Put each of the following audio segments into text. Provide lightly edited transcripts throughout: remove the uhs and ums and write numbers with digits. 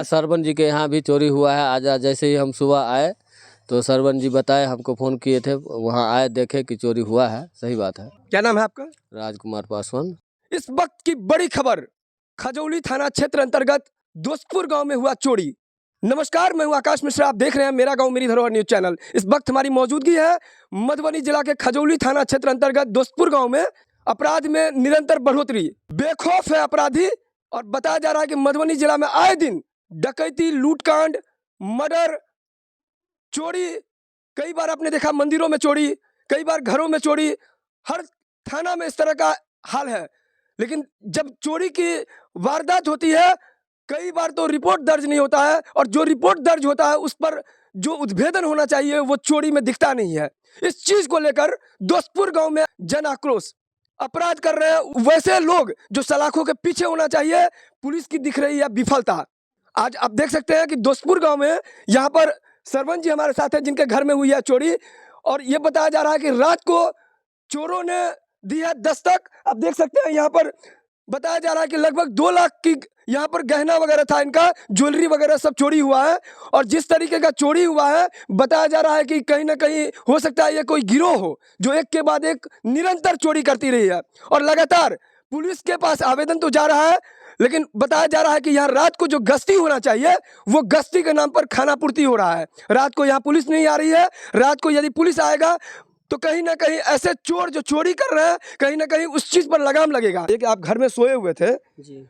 सरवन जी के यहाँ भी चोरी हुआ है। आज जैसे ही हम सुबह आए तो सरवन जी बताए, हमको फ़ोन किए थे, वहाँ आए देखे कि चोरी हुआ है। सही बात है। क्या नाम है आपका? राजकुमार पासवान। इस वक्त की बड़ी खबर, खजौली थाना क्षेत्र अंतर्गत दोस्तपुर गांव में हुआ चोरी। नमस्कार, मैं हूं आकाश मिश्रा, आप देख रहे हैं मेरा गांव मेरी धरोहर न्यूज चैनल। इस वक्त हमारी मौजूदगी है मधुबनी जिला के खजौली थाना क्षेत्र अंतर्गत दोस्तपुर गांव में। अपराध में निरंतर बढ़ोतरी, बेखौफ है अपराधी। और बताया जा रहा है कि मधुबनी जिला में आए दिन डकैती, लूटकांड, मर्डर, चोरी, कई बार आपने देखा मंदिरों में चोरी, कई बार घरों में चोरी, हर थाना में इस तरह का हाल है। लेकिन जब चोरी की वारदात होती है, कई बार तो रिपोर्ट दर्ज नहीं होता है, और जो रिपोर्ट दर्ज होता है उस पर जो उद्भेदन होना चाहिए वो चोरी में दिखता नहीं है। इस चीज को लेकर दोस्तपुर गांव में जन आक्रोश। अपराध कर रहे हैं वैसे लोग जो सलाखों के पीछे होना चाहिए, पुलिस की दिख रही है विफलता। आज आप देख सकते हैं कि दोस्तपुर गांव में यहाँ पर सरवन जी हमारे साथ हैं जिनके घर में हुई है चोरी। और ये बताया जा रहा है कि रात को चोरों ने दी है दस्तक। आप देख सकते हैं यहाँ पर बताया जा रहा है कि लगभग 2 लाख की यहाँ पर गहना वगैरह था, इनका ज्वेलरी वगैरह सब चोरी हुआ है। और जिस तरीके का चोरी हुआ है, बताया जा रहा है कि कहीं ना कहीं हो सकता है ये कोई गिरोह हो जो एक के बाद एक निरंतर चोरी करती रही है। और लगातार पुलिस के पास आवेदन तो जा रहा है, लेकिन बताया जा रहा है कि यहाँ रात को जो गश्ती होना चाहिए वो गश्ती के नाम पर खाना पूर्ति हो रहा है। रात को यहाँ पुलिस नहीं आ रही है। रात को यदि पुलिस आएगा तो कहीं ना कहीं ऐसे चोर जो चोरी कर रहे हैं, कहीं ना कहीं उस चीज पर लगाम लगेगा। कि आप घर में सोए हुए थे जी,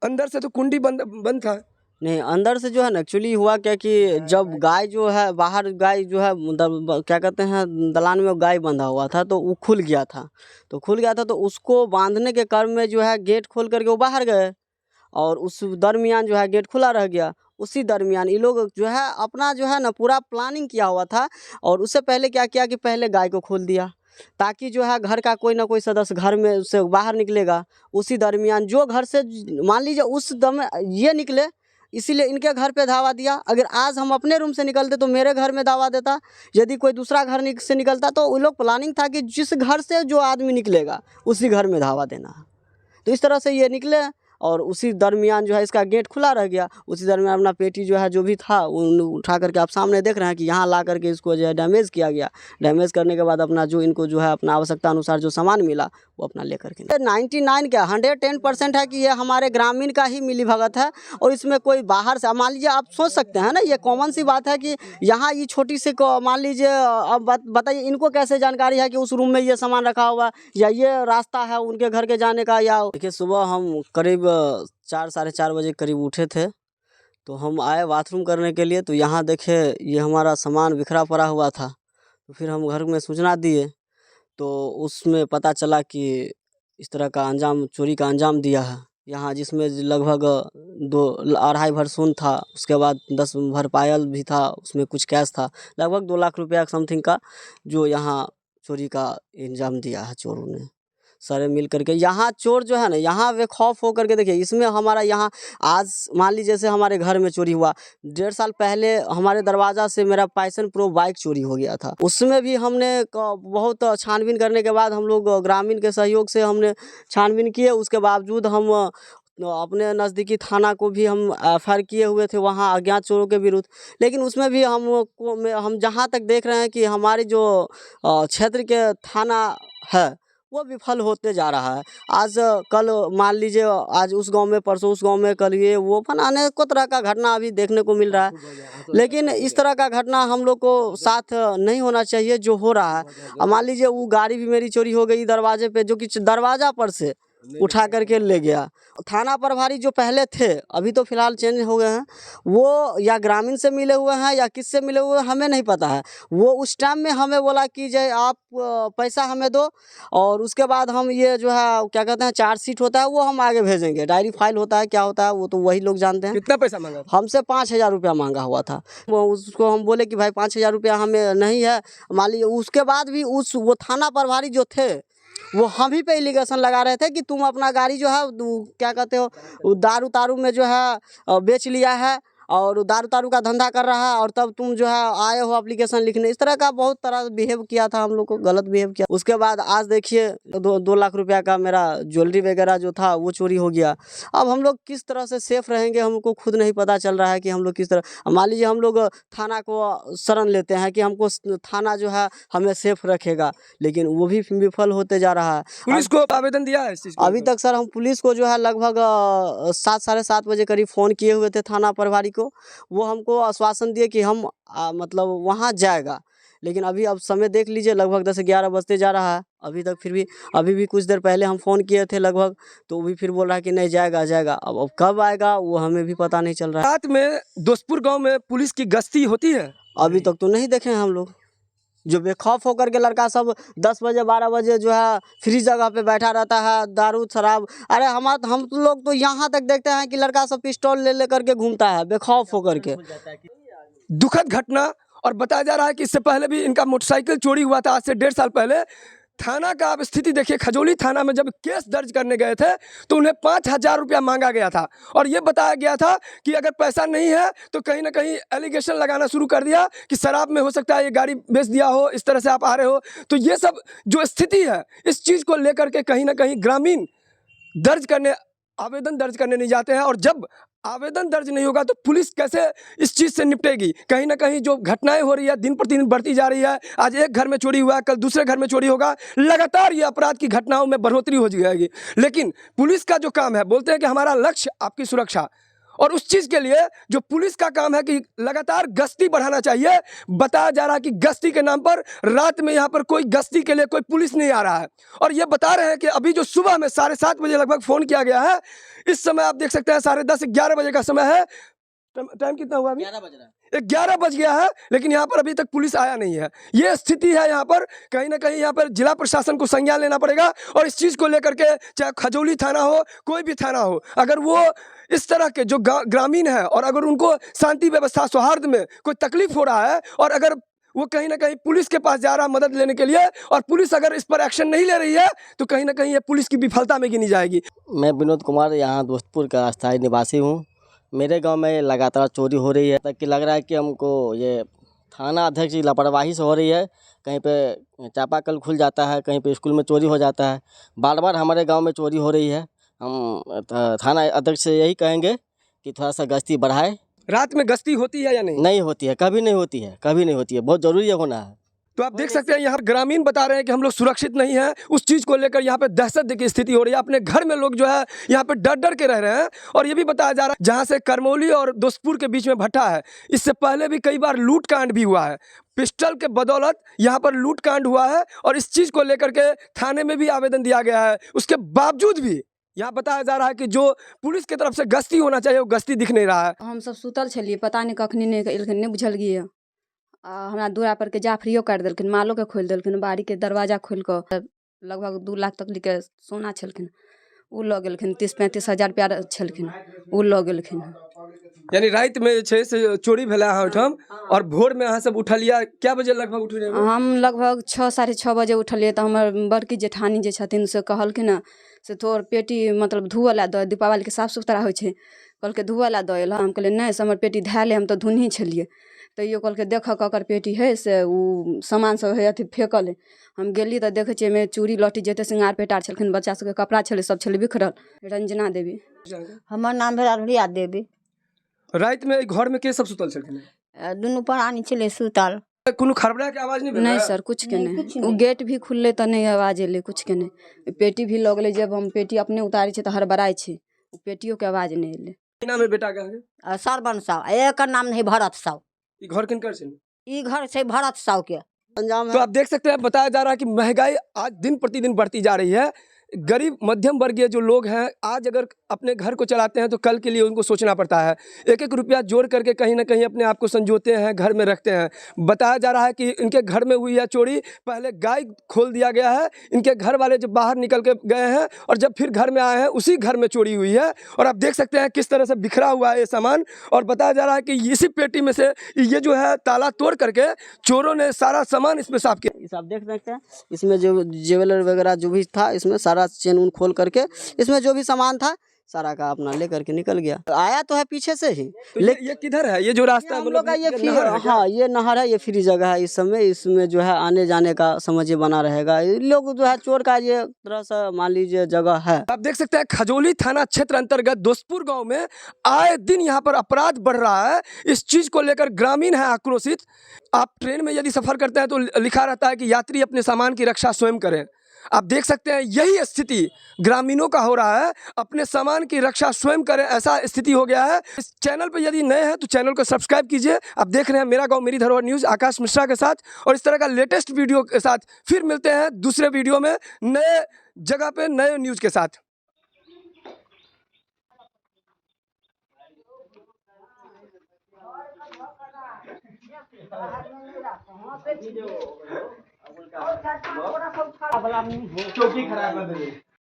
अंदर से तो कुंडी बंद बंद था। नहीं अंदर से जो है ना एक्चुअली हुआ क्या कि जब गाय जो है बाहर, गाय जो है क्या कहते हैं दलान में गाय बंधा हुआ था, तो वो खुल गया था। तो उसको बांधने के क्रम में जो है गेट खोल करके वो बाहर गए, और उस दरमियान जो है गेट खुला रह गया। उसी दरमियान ये लोग जो है अपना जो है ना पूरा प्लानिंग किया हुआ था, और उससे पहले क्या किया कि पहले गाय को खोल दिया, ताकि जो है घर का कोई ना कोई सदस्य घर में से बाहर निकलेगा। उसी दरमियान जो घर से मान लीजिए उस दम ये निकले, इसीलिए इनके घर पे धावा दिया। अगर आज हम अपने रूम से निकलते तो मेरे घर में धावा देता, यदि कोई दूसरा घर से निकलता तो वो लोग प्लानिंग था कि जिस घर से जो आदमी निकलेगा उसी घर में धावा देना। तो इस तरह से ये निकले, और उसी दरमियान जो है इसका गेट खुला रह गया। उसी दरमियान अपना पेटी जो है जो भी था उठा करके आप सामने देख रहे हैं कि यहाँ ला करके इसको जो है डैमेज किया गया। डैमेज करने के बाद अपना जो इनको जो है अपना आवश्यकता अनुसार जो सामान मिला वो अपना लेकर के 99 क्या 110% है कि ये हमारे ग्रामीण का ही मिलीभगत है। और इसमें कोई बाहर से, मान लीजिए आप सोच सकते हैं ना, ये कॉमन सी बात है कि यहाँ ये छोटी सी मान लीजिए, अब बताइए इनको कैसे जानकारी है कि उस रूम में ये सामान रखा हुआ, या ये रास्ता है उनके घर के जाने का। या देखिए सुबह हम करीब 4 साढ़े 4 बजे करीब उठे थे, तो हम आए बाथरूम करने के लिए, तो यहाँ देखे ये हमारा सामान बिखरा पड़ा हुआ था। तो फिर हम घर में सूचना दिए, तो उसमें पता चला कि इस तरह का अंजाम, चोरी का अंजाम दिया है यहाँ, जिसमें लगभग 2-2.5 भर सोन था, उसके बाद 10 भर पायल भी था, उसमें कुछ कैश था, लगभग 2 लाख रुपया समथिंग का जो यहाँ चोरी का इंजाम दिया है चोरों ने सारे मिल करके। यहाँ चोर जो है ना, यहाँ वे खौफ हो करके देखिए, इसमें हमारा यहाँ आज मान लीजिए जैसे हमारे घर में चोरी हुआ, 1.5 साल पहले हमारे दरवाज़ा से मेरा पैशन प्रो बाइक चोरी हो गया था। उसमें भी हमने बहुत छानबीन करने के बाद हम लोग ग्रामीण के सहयोग से हमने छानबीन किए। उसके बावजूद हम अपने नज़दीकी थाना को भी हम एफआईआर किए हुए थे वहाँ अज्ञात चोरों के विरुद्ध। लेकिन उसमें भी हम जहाँ तक देख रहे हैं कि हमारी जो क्षेत्र के थाना है वो विफल होते जा रहा है। आज कल मान लीजिए आज उस गांव में, परसों उस गांव में, कल ये वो अनेकों तरह का घटना अभी देखने को मिल रहा है। लेकिन इस तरह का घटना हम लोग को साथ नहीं होना चाहिए जो हो रहा है। अब मान लीजिए वो गाड़ी भी मेरी चोरी हो गई दरवाजे पे, जो कि दरवाजा पर से उठा करके ले गया। थाना प्रभारी जो पहले थे, अभी तो फिलहाल चेंज हो गए हैं, वो या ग्रामीण से मिले हुए हैं या किससे मिले हुए हैं हमें नहीं पता है। वो उस टाइम में हमें बोला कि जय आप पैसा हमें दो, और उसके बाद हम ये जो है क्या कहते हैं चार्जशीट होता है वो हम आगे भेजेंगे, डायरी फाइल होता है, क्या होता है वो तो वही लोग जानते हैं। कितना पैसा मांगा? हमसे 5,000 रुपया मांगा हुआ था। उसको हम बोले कि भाई 5,000 रुपया हमें नहीं है। मान लीजिए उसके बाद भी वो थाना प्रभारी जो थे वो हम ही पे एलिगेशन लगा रहे थे कि तुम अपना गाड़ी जो है क्या कहते हो दारू में जो है बेच लिया है, और दारू तारू का धंधा कर रहा है, और तब तुम जो है आए हो एप्लीकेशन लिखने। इस तरह का बहुत तरह बिहेव किया था, हम लोग को गलत बिहेव किया। उसके बाद आज देखिए 2 लाख रुपया का मेरा ज्वेलरी वगैरह जो था वो चोरी हो गया। अब हम लोग किस तरह से सेफ रहेंगे हमको खुद नहीं पता चल रहा है कि हम लोग किस तरह। मान लीजिए हम लोग थाना को शरण लेते हैं कि हमको थाना जो है हमें सेफ रखेगा, लेकिन वो भी विफल होते जा रहा है। पुलिस को आवेदन दिया है इस चीज को अभी तक सर हम पुलिस को जो है लगभग 7 साढ़े 7 बजे करीब फ़ोन किए हुए थे थाना प्रभारी को। वो हमको आश्वासन दिए कि हम मतलब वहाँ जाएगा, लेकिन अब समय देख लीजिए लगभग 10-11 बजते जा रहा है अभी तक। फिर भी अभी भी कुछ देर पहले हम फ़ोन किए थे लगभग, तो वो भी फिर बोल रहा है कि नहीं जाएगा जाएगा। अब कब आएगा वो हमें भी पता नहीं चल रहा है। रात में दोस्तपुर गांव में पुलिस की गश्ती होती है? अभी तक तो नहीं देखे हैं हम लोग। जो बेखौफ होकर के लड़का सब 10 बजे 12 बजे जो है फ्री जगह पे बैठा रहता है, दारू शराब। अरे हम लोग तो यहाँ तक देखते हैं कि लड़का सब पिस्टल ले लेकर के घूमता है बेखौफ होकर के। दुखद घटना। और बताया जा रहा है कि इससे पहले भी इनका मोटरसाइकिल चोरी हुआ था आज से 1.5 साल पहले। थाना का आप स्थिति देखिए, खजौली थाना में जब केस दर्ज करने गए थे तो उन्हें 5,000 रुपया मांगा गया था, और ये बताया गया था कि अगर पैसा नहीं है तो कहीं ना कहीं एलिगेशन लगाना शुरू कर दिया कि शराब में हो सकता है ये गाड़ी बेच दिया हो, इस तरह से आप आ रहे हो। तो ये सब जो स्थिति है, इस चीज़ को लेकर के कहीं ना कहीं ग्रामीण आवेदन दर्ज करने नहीं जाते हैं। और जब आवेदन दर्ज नहीं होगा तो पुलिस कैसे इस चीज़ से निपटेगी? कहीं ना कहीं जो घटनाएं हो रही है दिन प्रतिदिन बढ़ती जा रही है। आज एक घर में चोरी हुआ, कल दूसरे घर में चोरी होगा, लगातार ये अपराध की घटनाओं में बढ़ोतरी हो जाएगी। लेकिन पुलिस का जो काम है, बोलते हैं कि हमारा लक्ष्य आपकी सुरक्षा, और उस चीज़ के लिए जो पुलिस का काम है कि लगातार गश्ती बढ़ाना चाहिए। बताया जा रहा है कि गश्ती के नाम पर रात में यहाँ पर कोई गश्ती के लिए कोई पुलिस नहीं आ रहा है। और ये बता रहे हैं कि अभी जो सुबह में 7:30 बजे लगभग फ़ोन किया गया है, इस समय आप देख सकते हैं 10:30-11 बजे का समय है। टाइम कितना हुआ अभी? 11 बज रहा है। 11 बज गया है, लेकिन यहाँ पर अभी तक पुलिस आया नहीं है। ये स्थिति है यहाँ पर। कहीं ना कहीं यहाँ पर जिला प्रशासन को संज्ञान लेना पड़ेगा, और इस चीज़ को लेकर के चाहे खजौली थाना हो, कोई भी थाना हो, अगर वो इस तरह के जो ग्रामीण है और अगर उनको शांति व्यवस्था सौहार्द में कोई तकलीफ हो रहा है, और अगर वो कहीं ना कहीं पुलिस के पास जा रहा है मदद लेने के लिए, और पुलिस अगर इस पर एक्शन नहीं ले रही है, तो कहीं ना कहीं ये पुलिस की विफलता में गिनी जाएगी। मैं विनोद कुमार यहाँ दोस्तपुर का अस्थायी निवासी हूँ। मेरे गांव में लगातार चोरी हो रही है, तक कि लग रहा है कि हमको ये थाना अध्यक्ष की लापरवाही से हो रही है। कहीं पे चापाकल खुल जाता है, कहीं पे स्कूल में चोरी हो जाता है, बार बार हमारे गांव में चोरी हो रही है। हम थाना अध्यक्ष से यही कहेंगे कि थोड़ा सा गश्ती बढ़ाए। रात में गश्ती होती है या नहीं? नहीं होती है, कभी नहीं होती है, कभी नहीं होती है। बहुत ज़रूरी है होना है। तो आप देख सकते हैं यहाँ ग्रामीण बता रहे हैं कि हम लोग सुरक्षित नहीं हैं। उस चीज़ को लेकर यहाँ पे दहशत की स्थिति हो रही है। अपने घर में लोग जो है यहाँ पे डर डर के रह रहे हैं। और ये भी बताया जा रहा है जहाँ से करमौली और दोस्तपुर के बीच में भट्टा है, इससे पहले भी कई बार लूट कांड भी हुआ है। पिस्टल के बदौलत यहाँ पर लूट कांड हुआ है, और इस चीज़ को लेकर के थाने में भी आवेदन दिया गया है। उसके बावजूद भी यहाँ बताया जा रहा है कि जो पुलिस की तरफ से गश्ती होना चाहिए वो गश्ती दिख नहीं रहा है। हम सब सुतल छलिए, पता नहीं कखनी नहीं बुझल गिए। हमरा दूरा पर के जाफरियो काट देलखिन, मालो के खोल देलखिन, बाड़ी के दरवाजा खोल कर लगभग 2 लाख तक के सोना छलखिन, उ लऽ गेलखिन। 30-35 हजार रुपया छलखिन, उ लऽ गेलखिन। यानी रात में छै से चोरी भेला है ओहिठाम, और भोर में अहाँ सब उठलिया? क्या बजे लगभग उठलिए? हम लगभग 6 साढ़े 6 बजे उठलिए। तो हमर बड़की जेठानी जे छथिन से कहलखिन से तोर पेटी मतलब धुअ ला दऽ, दीपावली के साफ सुथरा होइ छै, कहलकै धुअ ला दऽ एला। हम कहलिए नहीं से हमर पेटी धैले, हम तो धुनही छलिए। तैयो कहलकै देखऽ ककर पेटी है से उ सामान सब है अथी फेकल है। हम गेली तऽ देखै छियै एहिमे चूड़ी लहठी जते श्रृंगार पेटार छलखिन, बच्चा सबके कपड़ा छलै, सब छलै बिखरल। रंजना देवी हमर नाम भेल अरुणिया देवी। रात में घर में के सब सुतल छलखिन? दुनू प्राणी छलै सुतल। कोनो खरबड़ा के आवाज नहीं भेल? नहीं सर, कुछ के नहीं। वो गेट भी खुलले तो नहीं आवाज एले, कुछ के नहीं। पेटी भी लग गई, जब हम पेटी अपने उतारे छे तो हड़बड़ाए छे, पेटियों के आवाज नहीं एले। नाम है बेटा का? सरवन साव, एक नाम नहीं भरत साव। ई घर किनकर छे? ई घर से भरत साव के अंजाम तो है। आप देख सकते हैं, बताया जा रहा है कि महंगाई आज दिन प्रतिदिन बढ़ती जा रही है। गरीब मध्यम वर्गीय जो लोग हैं, आज अगर अपने घर को चलाते हैं तो कल के लिए उनको सोचना पड़ता है। एक एक रुपया जोड़ करके कहीं ना कहीं अपने आप को संजोते हैं, घर में रखते हैं। बताया जा रहा है कि इनके घर में हुई है चोरी, पहले गाय खोल दिया गया है। इनके घर वाले जब बाहर निकल के गए हैं और जब फिर घर में आए हैं, उसी घर में चोरी हुई है। और आप देख सकते हैं किस तरह से बिखरा हुआ है ये सामान। और बताया जा रहा है कि इसी पेटी में से ये जो है ताला तोड़ करके चोरों ने सारा सामान इसमें साफ किया। आप देख सकते हैं इसमें जो ज्वेलर वगैरह जो भी था, इसमें सारा चेन उन खोल करके इसमें जो भी सामान था सारा का अपना लेकर के निकल गया। आया तो है पीछे से ही, तो ये किधर है, ये जो रास्ता है हम लोग का ये नहर है क्या? हाँ ये नहर है, ये फ्री जगह है इस समय, इसमें जो है आने जाने का समझिए बना रहेगा। ये लोग जो है चोर का ये तरह से मान लीजिए जगह है। आप देख सकते हैं खजौली थाना क्षेत्र अंतर्गत दोस्तपुर गांव में आए दिन यहां पर अपराध बढ़ रहा है। इस चीज को लेकर ग्रामीण है आक्रोशित। आप ट्रेन में यदि सफर करते हैं तो लिखा रहता है कि यात्री अपने सामान की रक्षा स्वयं करें। आप देख सकते हैं यही स्थिति ग्रामीणों का हो रहा है, अपने सामान की रक्षा स्वयं करें, ऐसा स्थिति हो गया है। इस चैनल पर यदि नए हैं तो चैनल को सब्सक्राइब कीजिए। आप देख रहे हैं मेरा गांव मेरी धरोहर न्यूज़, आकाश मिश्रा के साथ, और इस तरह का लेटेस्ट वीडियो के साथ फिर मिलते हैं दूसरे वीडियो में नए जगह पे नए न्यूज़ के साथ। चौकी खराब कर दे